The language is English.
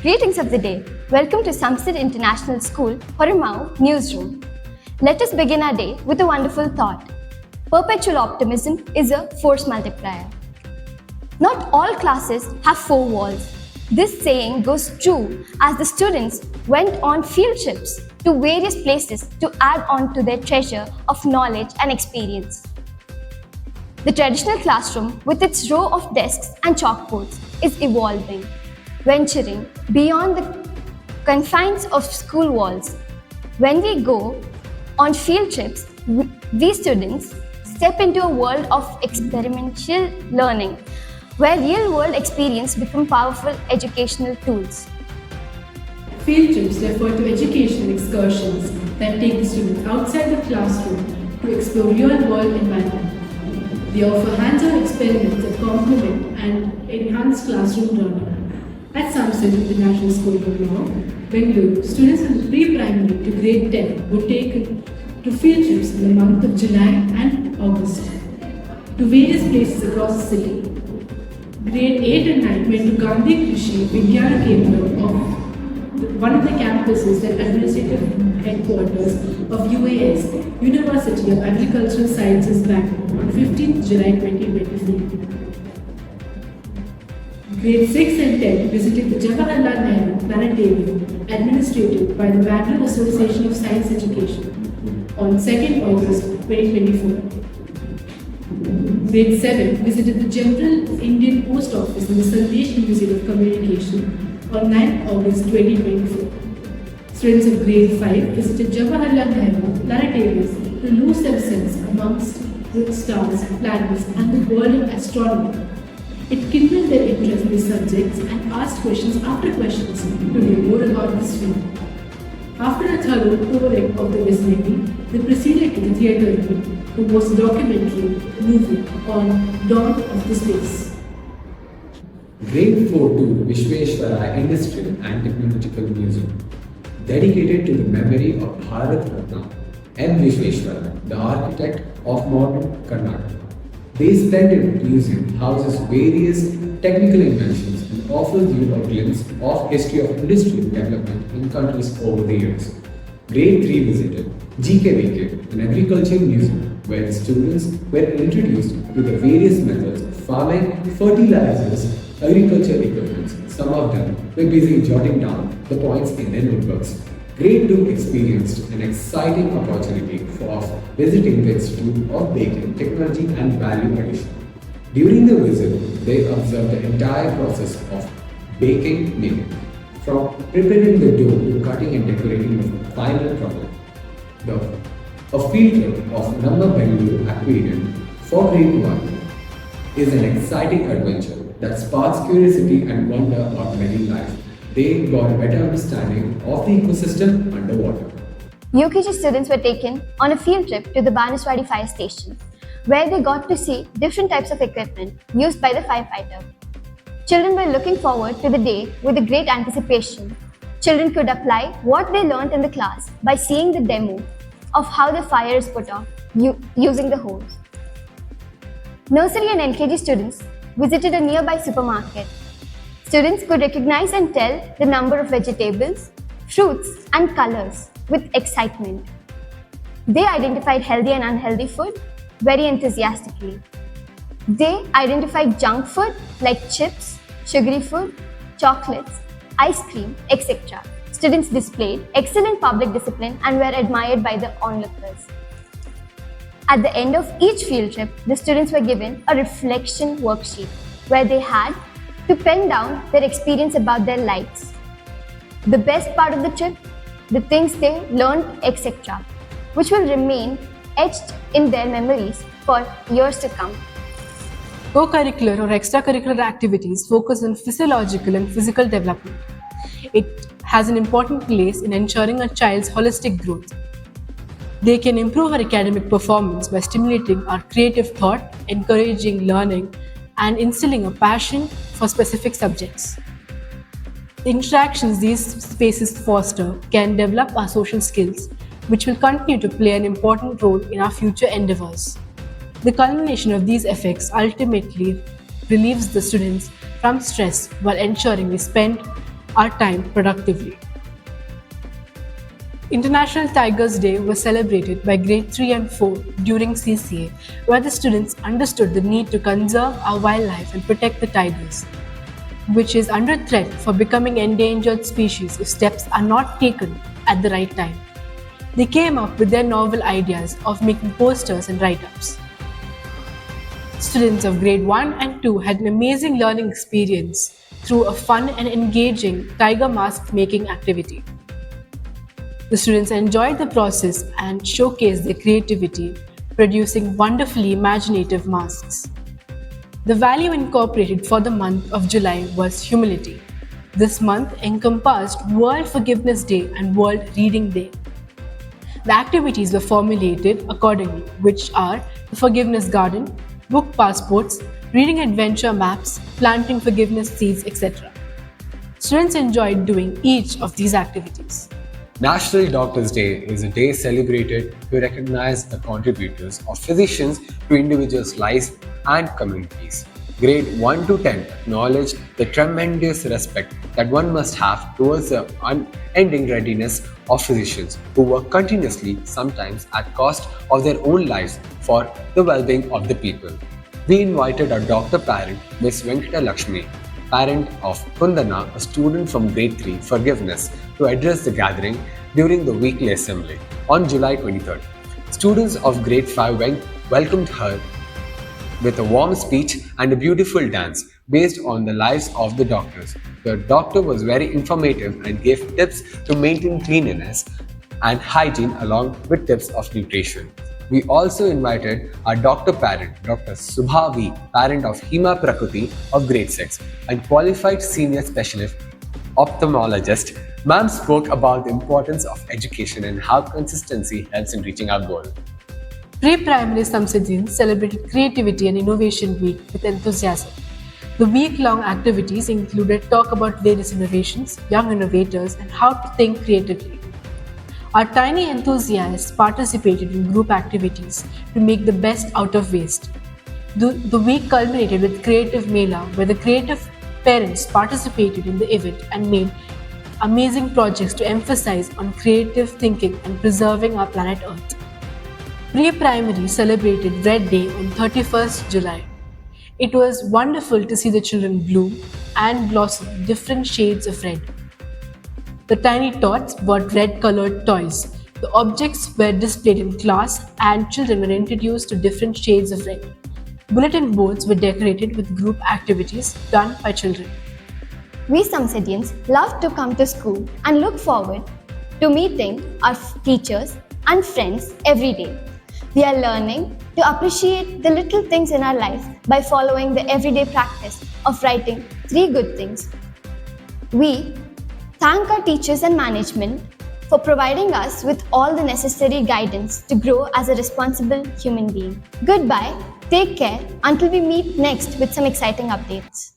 Greetings of the day. Welcome to Samsid International School, Porrimao Newsroom. Let us begin our day with a wonderful thought. Perpetual optimism is a force multiplier. Not all classes have four walls. This saying goes true as the students went on field trips to various places to add on to their treasure of knowledge and experience. The traditional classroom, with its row of desks and chalkboards, is evolving, venturing beyond the confines of school walls. When we go on field trips, we students step into a world of experiential learning, where real-world experience become powerful educational tools. Field trips refer to educational excursions that take the student outside the classroom to explore real-world environment. They offer hands-on experiments that complement and enhance classroom learning. At Samsid International School, Bengaluru, students from the pre-primary to grade 10 were taken to field trips in the month of July and August to various places across the city. Grade 8 and 9 went to Gandhi Krishi Vigyana Kendra of one of the campuses and administrative headquarters of UAS, University of Agricultural Sciences, Bangalore, on 15th July 2023. Grade 6 and 10 visited the Jawaharlal Nehru Planetarium, administered by the Bangalore Association of Science Education, on 2nd August 2024. Grade 7 visited the General Indian Post Office in the Sandesh Museum of Communication on 9th August 2024. Students of Grade 5 visited Jawaharlal Nehru Planetarium to lose themselves amongst the stars, planets, and the world of astronomy. It kindled their interest in these subjects and asked questions after questions to know more about this field. After a thorough touring of the vicinity, they proceeded to the theatre room to watch the documentary movie on Dawn of the Space. Grade 4 to Vishveshwaraya Industrial and Technological Museum, dedicated to the memory of Bharat Ratna M. Vishveshwaraya, the architect of modern Karnataka. This splendid museum houses various technical inventions and offers you a glimpse of history of industrial development in countries over the years. Grade 3 visited GKVK, an agriculture museum, where students were introduced to the various methods of farming, fertilizers, agriculture equipment. Some of them were busy jotting down the points in their notebooks. Grade 2 experienced an exciting opportunity for visiting the Institute of Baking, Technology and Value Addition. During the visit, they observed the entire process of baking making, from preparing the dough to cutting and decorating the final product. A field trip of Namma Bengaluru Aquarium for Grade 1 is an exciting adventure that sparks curiosity and wonder about marine life. They got a better understanding of the ecosystem underwater. UKG students were taken on a field trip to the Banaswadi fire station, where they got to see different types of equipment used by the firefighter. Children were looking forward to the day with a great anticipation. Children could apply what they learned in the class by seeing the demo of how the fire is put out using the hose. Nursery and LKG students visited a nearby supermarket. Students could recognize and tell the number of vegetables, fruits, and colors with excitement. They identified healthy and unhealthy food very enthusiastically. They identified junk food like chips, sugary food, chocolates, ice cream, etc. Students displayed excellent public discipline and were admired by the onlookers. At the end of each field trip, the students were given a reflection worksheet where they had to pen down their experience about their lives, the best part of the trip, the things they learned, etc., which will remain etched in their memories for years to come. Co-curricular or extracurricular activities focus on physiological and physical development. It has an important place in ensuring a child's holistic growth. They can improve our academic performance by stimulating our creative thought, encouraging learning, and instilling a passion for specific subjects. The interactions these spaces foster can develop our social skills, which will continue to play an important role in our future endeavors. The culmination of these effects ultimately relieves the students from stress while ensuring we spend our time productively. International Tigers Day was celebrated by grade 3 and 4 during CCA, where the students understood the need to conserve our wildlife and protect the tigers, which is under threat for becoming endangered species if steps are not taken at the right time. They came up with their novel ideas of making posters and write-ups. Students of grade 1 and 2 had an amazing learning experience through a fun and engaging tiger mask making activity. The students enjoyed the process and showcased their creativity, producing wonderfully imaginative masks. The value incorporated for the month of July was humility. This month encompassed World Forgiveness Day and World Reading Day. The activities were formulated accordingly, which are the Forgiveness Garden, book passports, reading adventure maps, planting forgiveness seeds, etc. Students enjoyed doing each of these activities. National Doctors' Day is a day celebrated to recognize the contributors of physicians to individuals' lives and communities. Grade 1 to 10 acknowledge the tremendous respect that one must have towards the unending readiness of physicians who work continuously, sometimes at cost of their own lives, for the well-being of the people. We invited our doctor parent, Ms. Venkata Lakshmi, parent of Kundana, a student from grade 3 Forgiveness, to address the gathering during the weekly assembly on July 23rd. Students of grade 5 welcomed her with a warm speech and a beautiful dance based on the lives of the doctors. The doctor was very informative and gave tips to maintain cleanliness and hygiene along with tips of nutrition. We also invited our doctor parent, Dr. Subhavi, parent of Hima Prakriti of grade 6, and qualified senior specialist ophthalmologist. Ma'am spoke about the importance of education and how consistency helps in reaching our goal. Pre-primary Samsidins celebrated Creativity and Innovation Week with enthusiasm. The week-long activities included talk about various innovations, young innovators, and how to think creatively. Our tiny enthusiasts participated in group activities to make the best out of waste. The week culminated with Creative Mela, where the creative parents participated in the event and made amazing projects to emphasize on creative thinking and preserving our planet Earth. Pre-primary celebrated Red Day on 31st July. It was wonderful to see the children bloom and blossom different shades of red. The tiny tots bought red-colored toys. The objects were displayed in class and children were introduced to different shades of red. Bulletin boards were decorated with group activities done by children. We Samsidians love to come to school and look forward to meeting our teachers and friends every day. We are learning to appreciate the little things in our life by following the everyday practice of writing 3 good things. We thank our teachers and management for providing us with all the necessary guidance to grow as a responsible human being. Goodbye, take care until we meet next with some exciting updates.